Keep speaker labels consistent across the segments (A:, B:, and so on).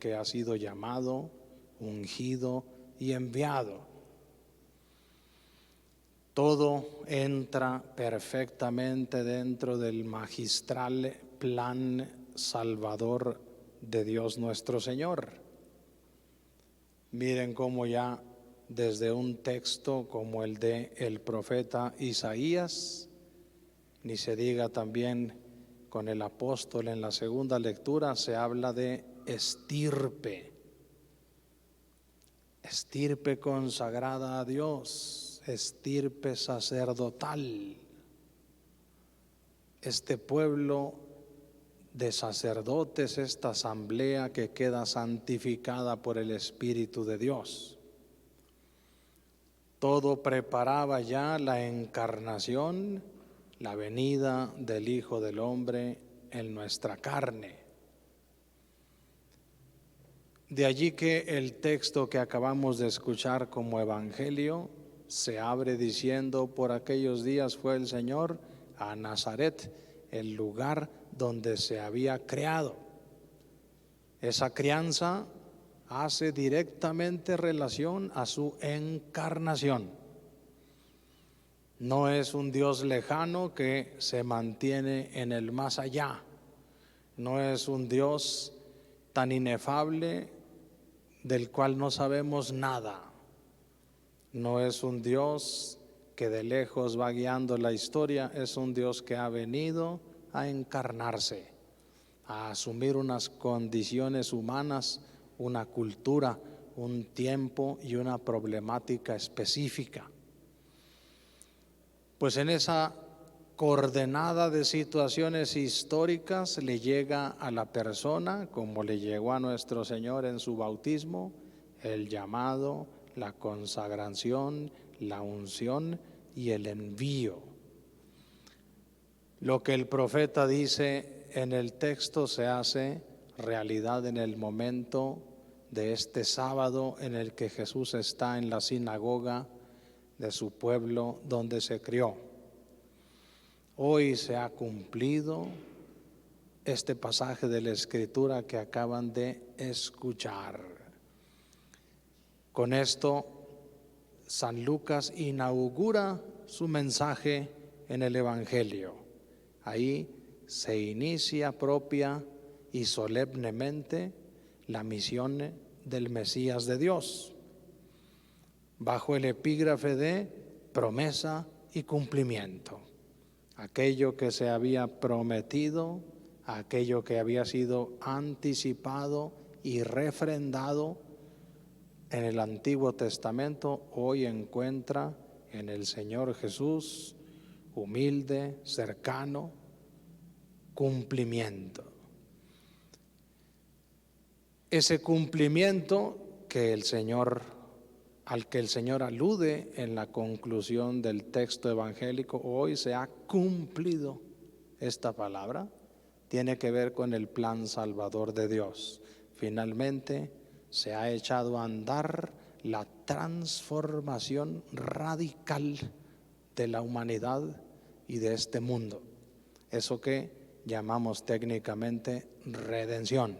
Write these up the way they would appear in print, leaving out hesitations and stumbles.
A: que ha sido llamado, ungido y enviado. Todo entra perfectamente dentro del magistral plan salvador de Dios nuestro Señor. Miren cómo ya desde un texto como el de el profeta Isaías, ni se diga también con el apóstol en la segunda lectura, se habla de estirpe, estirpe consagrada a Dios, estirpe sacerdotal. Este pueblo de sacerdotes, esta asamblea que queda santificada por el Espíritu de Dios. Todo preparaba ya la encarnación, la venida del Hijo del Hombre en nuestra carne. De allí que el texto que acabamos de escuchar como evangelio se abre diciendo: por aquellos días fue el Señor a Nazaret, el lugar donde se había creado. Esa crianza hace directamente relación a su encarnación. No es un Dios lejano que se mantiene en el más allá. No es un Dios tan inefable del cual no sabemos nada. No es un Dios que de lejos va guiando la historia. Es un Dios que ha venido a encarnarse, a asumir unas condiciones humanas, una cultura, un tiempo y una problemática específica. Pues en esa coordenada de situaciones históricas le llega a la persona, como le llegó a nuestro Señor en su bautismo, el llamado, la consagración, la unción y el envío. Lo que el profeta dice en el texto se hace realidad en el momento de este sábado en el que Jesús está en la sinagoga de su pueblo donde se crió. Hoy se ha cumplido este pasaje de la Escritura que acaban de escuchar. Con esto, San Lucas inaugura su mensaje en el Evangelio. Ahí se inicia propia y solemnemente la misión del Mesías de Dios, bajo el epígrafe de promesa y cumplimiento. Aquello que se había prometido, aquello que había sido anticipado y refrendado en el Antiguo Testamento, hoy encuentra en el Señor Jesús, humilde, cercano, cumplimiento. Ese cumplimiento al que el Señor alude en la conclusión del texto evangélico, hoy se ha cumplido esta palabra, tiene que ver con el plan salvador de Dios. Finalmente se ha echado a andar la transformación radical de la humanidad y de este mundo. Eso que llamamos técnicamente redención.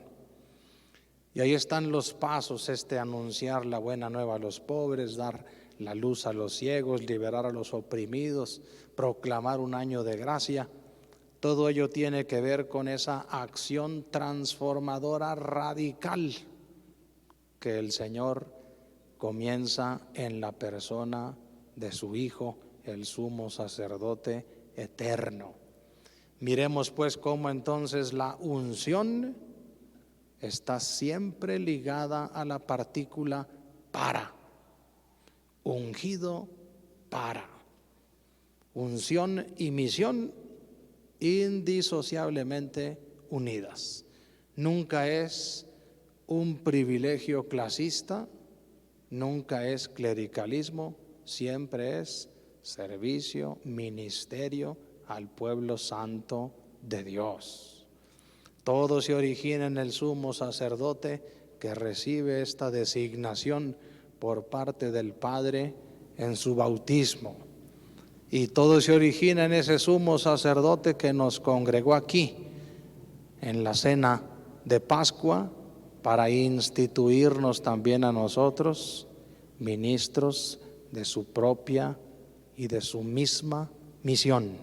A: Y ahí están los pasos, anunciar la buena nueva a los pobres, dar la luz a los ciegos, liberar a los oprimidos, proclamar un año de gracia. Todo ello tiene que ver con esa acción transformadora radical que el Señor comienza en la persona de su Hijo, el sumo sacerdote eterno. Miremos pues cómo entonces la unción está siempre ligada a la partícula para, ungido para. Unción y misión indisociablemente unidas. Nunca es un privilegio clasista, nunca es clericalismo, siempre es servicio, ministerio al pueblo santo de Dios. Todo se origina en el sumo sacerdote que recibe esta designación por parte del Padre en su bautismo. Y todo se origina en ese sumo sacerdote que nos congregó aquí en la cena de Pascua para instituirnos también a nosotros, ministros de su propia y de su misma misión.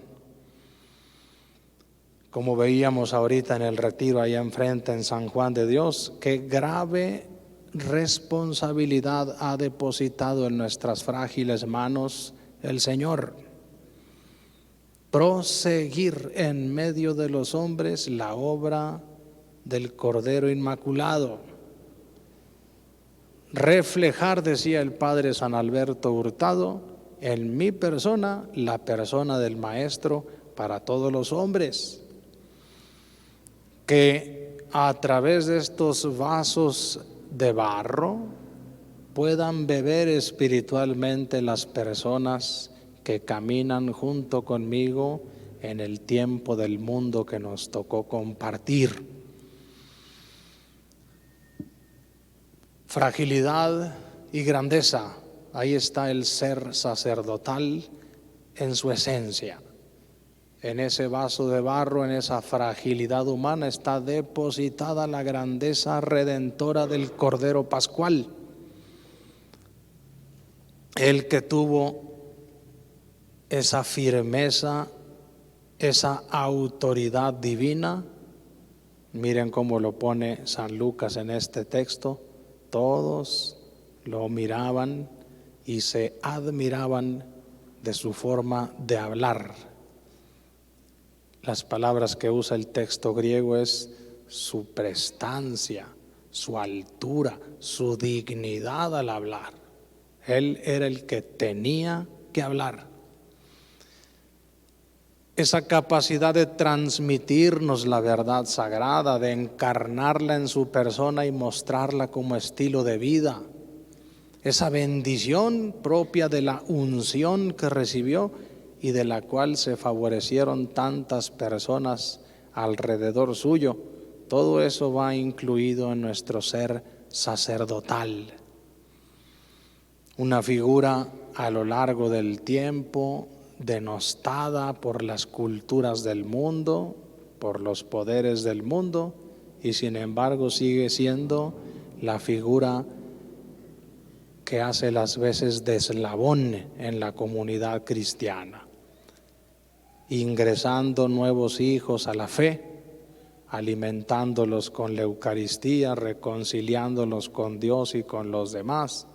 A: Como veíamos ahorita en el retiro allá enfrente en San Juan de Dios, qué grave responsabilidad ha depositado en nuestras frágiles manos el Señor. Proseguir en medio de los hombres la obra del Cordero Inmaculado. Reflejar, decía el Padre San Alberto Hurtado, en mi persona la persona del Maestro para todos los hombres. Que a través de estos vasos de barro puedan beber espiritualmente las personas que caminan junto conmigo en el tiempo del mundo que nos tocó compartir. Fragilidad y grandeza, ahí está el ser sacerdotal en su esencia. En ese vaso de barro, en esa fragilidad humana, está depositada la grandeza redentora del Cordero Pascual. El que tuvo esa firmeza, esa autoridad divina. Miren cómo lo pone San Lucas en este texto. Todos lo miraban y se admiraban de su forma de hablar. Las palabras que usa el texto griego es su prestancia, su altura, su dignidad al hablar. Él era el que tenía que hablar. Esa capacidad de transmitirnos la verdad sagrada, de encarnarla en su persona y mostrarla como estilo de vida. Esa bendición propia de la unción que recibió y de la cual se favorecieron tantas personas alrededor suyo. Todo eso va incluido en nuestro ser sacerdotal. Una figura a lo largo del tiempo denostada por las culturas del mundo, por los poderes del mundo, y sin embargo sigue siendo la figura que hace las veces de eslabón en la comunidad cristiana, ingresando nuevos hijos a la fe, alimentándolos con la Eucaristía, reconciliándolos con Dios y con los demás,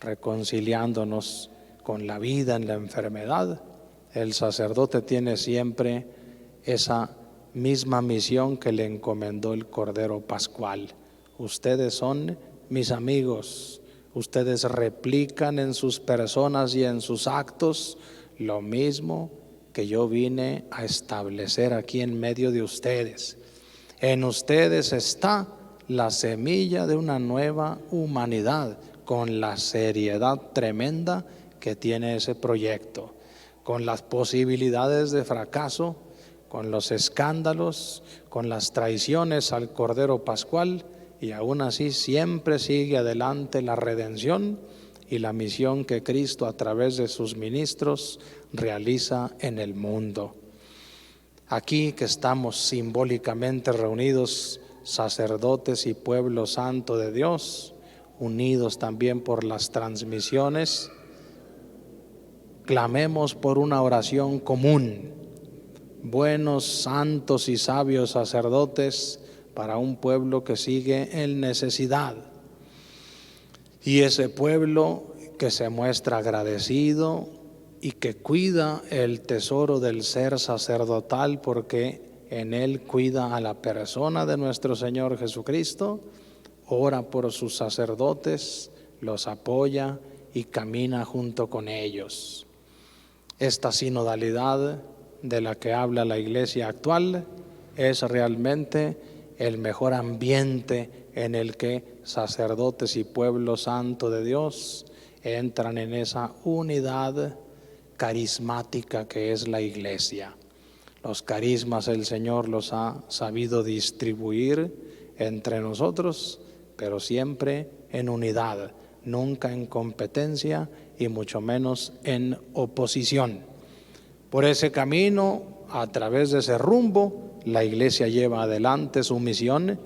A: reconciliándonos con la vida en la enfermedad. El sacerdote tiene siempre esa misma misión que le encomendó el Cordero Pascual. Ustedes son mis amigos, ustedes replican en sus personas y en sus actos lo mismo que yo vine a establecer aquí en medio de ustedes. En ustedes está la semilla de una nueva humanidad, con la seriedad tremenda que tiene ese proyecto, con las posibilidades de fracaso, con los escándalos, con las traiciones al Cordero Pascual, y aún así siempre sigue adelante la redención y la misión que Cristo a través de sus ministros realiza en el mundo. Aquí que estamos simbólicamente reunidos, sacerdotes y pueblo santo de Dios, unidos también por las transmisiones, clamemos por una oración común. Buenos, santos y sabios sacerdotes para un pueblo que sigue en necesidad. Y ese pueblo que se muestra agradecido y que cuida el tesoro del ser sacerdotal, porque en él cuida a la persona de nuestro Señor Jesucristo, ora por sus sacerdotes, los apoya y camina junto con ellos. Esta sinodalidad de la que habla la Iglesia actual es realmente el mejor ambiente en el que sacerdotes y pueblo santo de Dios entran en esa unidad carismática que es la Iglesia. Los carismas el Señor los ha sabido distribuir entre nosotros, pero siempre en unidad, nunca en competencia y mucho menos en oposición. Por ese camino, a través de ese rumbo, la Iglesia lleva adelante su misión,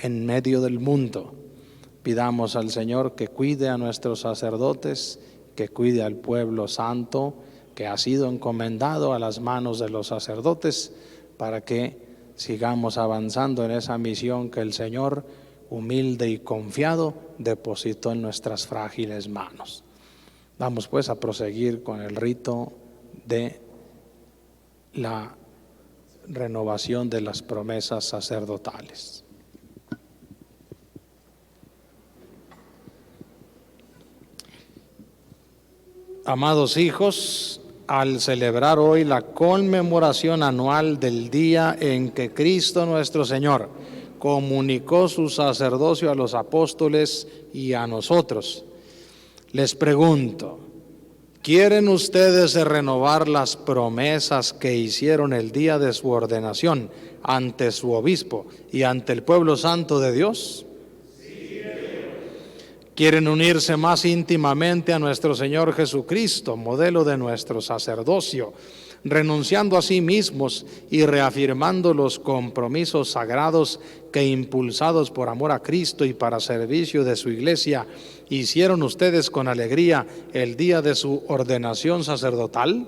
A: en medio del mundo. Pidamos al Señor que cuide a nuestros sacerdotes, que cuide al pueblo santo que ha sido encomendado a las manos de los sacerdotes, para que sigamos avanzando en esa misión que el Señor, humilde y confiado, depositó en nuestras frágiles manos. Vamos pues a proseguir con el rito de la renovación de las promesas sacerdotales. Amados hijos, al celebrar hoy la conmemoración anual del día en que Cristo nuestro Señor comunicó su sacerdocio a los apóstoles y a nosotros, les pregunto, ¿quieren ustedes renovar las promesas que hicieron el día de su ordenación ante su obispo y ante el pueblo santo de Dios? ¿Quieren unirse más íntimamente a nuestro Señor Jesucristo, modelo de nuestro sacerdocio, renunciando a sí mismos y reafirmando los compromisos sagrados que, impulsados por amor a Cristo y para servicio de su Iglesia, hicieron ustedes con alegría el día de su ordenación sacerdotal?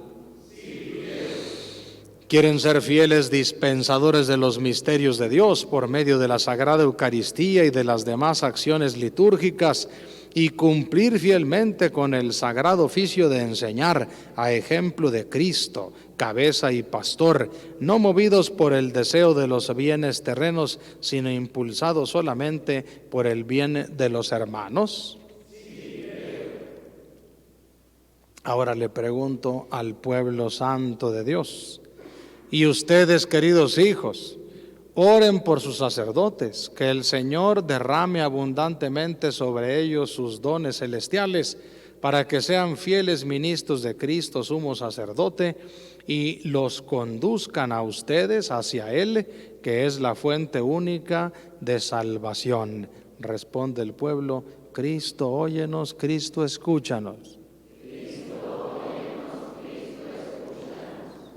A: ¿Quieren ser fieles dispensadores de los misterios de Dios por medio de la Sagrada Eucaristía y de las demás acciones litúrgicas y cumplir fielmente con el sagrado oficio de enseñar a ejemplo de Cristo, cabeza y pastor, no movidos por el deseo de los bienes terrenos, sino impulsados solamente por el bien de los hermanos? Ahora le pregunto al pueblo santo de Dios: y ustedes, queridos hijos, oren por sus sacerdotes, que el Señor derrame abundantemente sobre ellos sus dones celestiales, para que sean fieles ministros de Cristo, sumo sacerdote, y los conduzcan a ustedes hacia Él, que es la fuente única de salvación. Responde el pueblo: Cristo, óyenos, Cristo, escúchanos.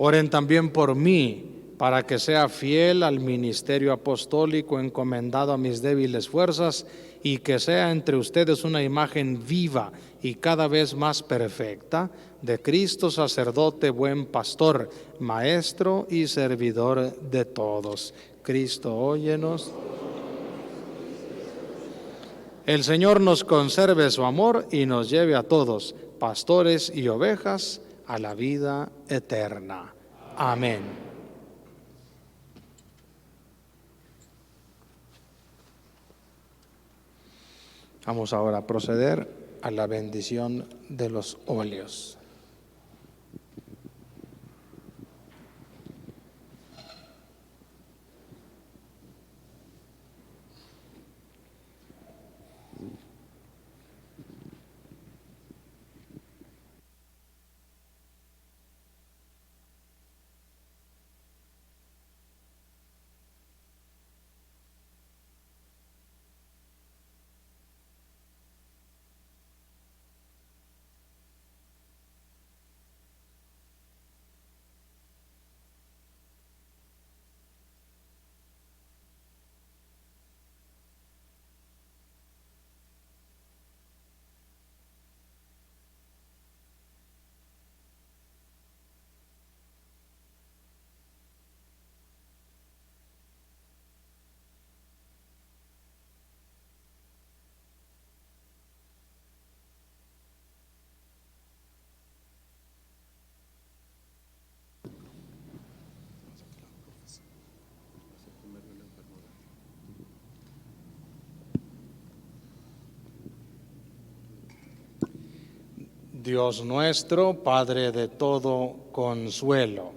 A: Oren también por mí, para que sea fiel al ministerio apostólico encomendado a mis débiles fuerzas, y que sea entre ustedes una imagen viva y cada vez más perfecta de Cristo, sacerdote, buen pastor, maestro y servidor de todos. Cristo, óyenos. El Señor nos conserve su amor y nos lleve a todos, pastores y ovejas, a la vida eterna. Amén. Vamos ahora a proceder a la bendición de los óleos. Dios nuestro, Padre de todo consuelo,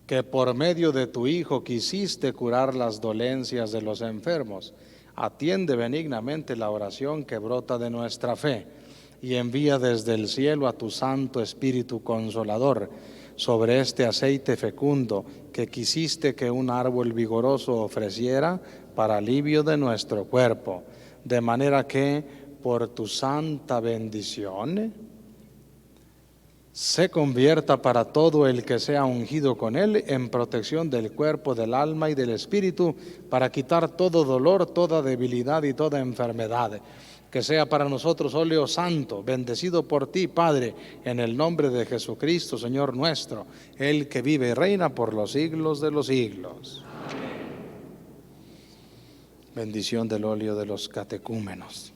A: que por medio de tu Hijo quisiste curar las dolencias de los enfermos, atiende benignamente la oración que brota de nuestra fe y envía desde el cielo a tu Santo Espíritu Consolador sobre este aceite fecundo que quisiste que un árbol vigoroso ofreciera para alivio de nuestro cuerpo, de manera que por tu santa bendición se convierta para todo el que sea ungido con él en protección del cuerpo, del alma y del espíritu, para quitar todo dolor, toda debilidad y toda enfermedad. Que sea para nosotros óleo santo, bendecido por ti, Padre, en el nombre de Jesucristo, Señor nuestro, el que vive y reina por los siglos de los siglos. Amén. Bendición del óleo de los catecúmenos.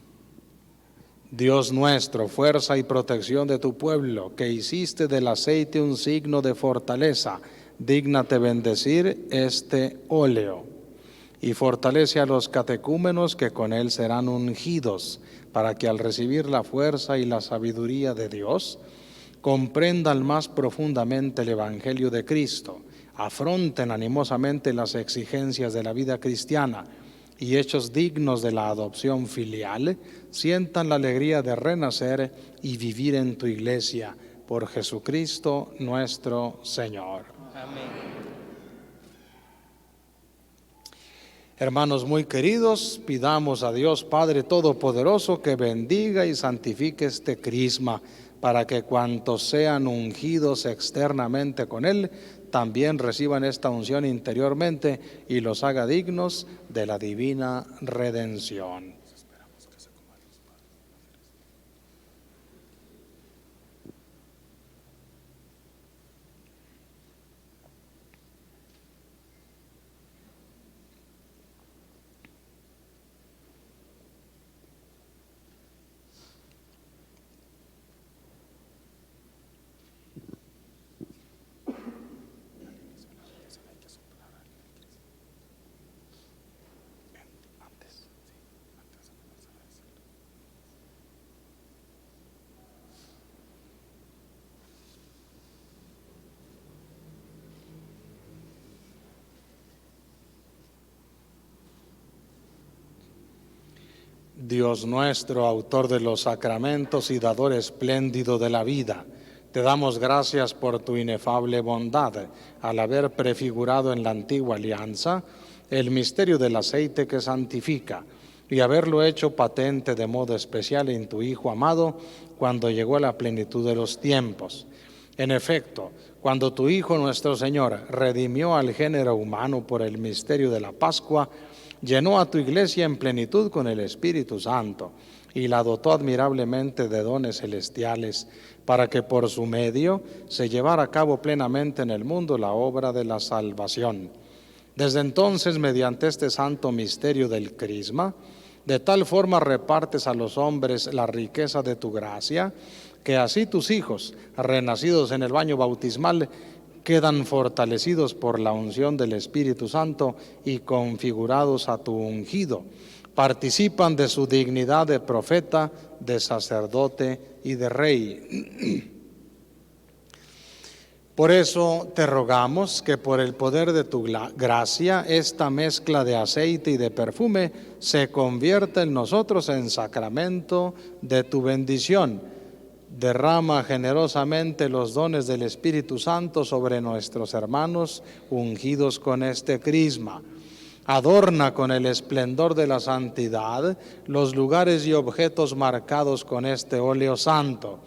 A: Dios nuestro, fuerza y protección de tu pueblo, que hiciste del aceite un signo de fortaleza, dígnate bendecir este óleo y fortalece a los catecúmenos que con él serán ungidos, para que al recibir la fuerza y la sabiduría de Dios, comprendan más profundamente el Evangelio de Cristo, afronten animosamente las exigencias de la vida cristiana, y hechos dignos de la adopción filial, sientan la alegría de renacer y vivir en tu iglesia, por Jesucristo nuestro Señor. Amén. Hermanos muy queridos, pidamos a Dios Padre Todopoderoso que bendiga y santifique este crisma, para que cuantos sean ungidos externamente con él, también reciban esta unción interiormente y los haga dignos de la divina redención. Dios nuestro, autor de los sacramentos y dador espléndido de la vida, te damos gracias por tu inefable bondad al haber prefigurado en la antigua alianza el misterio del aceite que santifica y haberlo hecho patente de modo especial en tu Hijo amado cuando llegó a la plenitud de los tiempos. En efecto, cuando tu Hijo nuestro Señor redimió al género humano por el misterio de la Pascua, llenó a tu iglesia en plenitud con el Espíritu Santo y la dotó admirablemente de dones celestiales para que por su medio se llevara a cabo plenamente en el mundo la obra de la salvación. Desde entonces, mediante este santo misterio del crisma, de tal forma repartes a los hombres la riqueza de tu gracia, que así tus hijos, renacidos en el baño bautismal, quedan fortalecidos por la unción del Espíritu Santo y configurados a tu ungido. Participan de su dignidad de profeta, de sacerdote y de rey. Por eso te rogamos que por el poder de tu gracia, esta mezcla de aceite y de perfume se convierta en nosotros en sacramento de tu bendición. Derrama generosamente los dones del Espíritu Santo sobre nuestros hermanos ungidos con este crisma. Adorna con el esplendor de la santidad los lugares y objetos marcados con este óleo santo.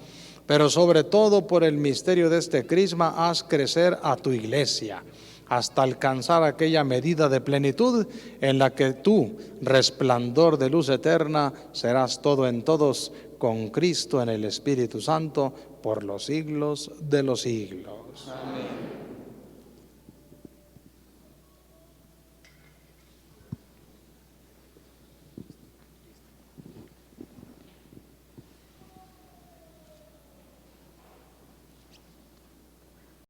A: Pero sobre todo por el misterio de este crisma haz crecer a tu iglesia hasta alcanzar aquella medida de plenitud en la que tú, resplandor de luz eterna, serás todo en todos, con Cristo en el Espíritu Santo, por los siglos de los siglos. Amén.